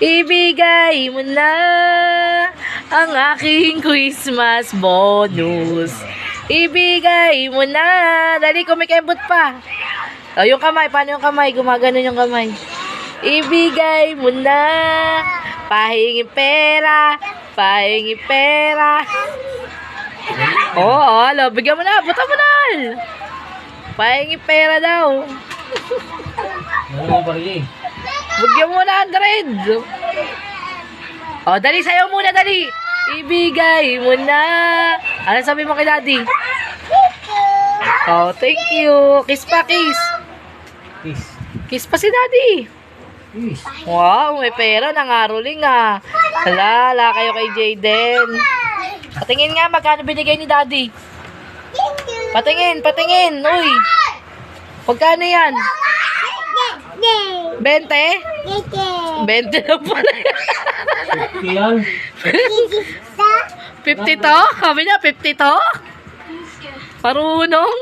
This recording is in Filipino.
Ibigay mo na ang aking Christmas bonus. Ibigay mo na. Dali, kumikembot pa. O, yung kamay. Paano yung kamay? Gumaganon yung kamay. Ibigay mo na. Pahingi pera. Pahingi pera. Oo, alo. Bigyan mo na. Buta mo na. Pahingi pera daw. Bigyan mo na 100. O, dali. Sayaw muna, dali. Ibigay mo na. Ano sabi mo kay daddy? Oh, thank you. Kiss pa, kiss. Kiss. Kiss pa si daddy. Kiss. Wow, may pera. Nangaroling ah. Hala kayo kay Jayden. Patingin nga, magkano binigay ni daddy? Patingin, patingin. Uy. Magkano yan? 20? 20 na pala yan. 50 yan. 50 to? Kami na, 50 to? Parunong.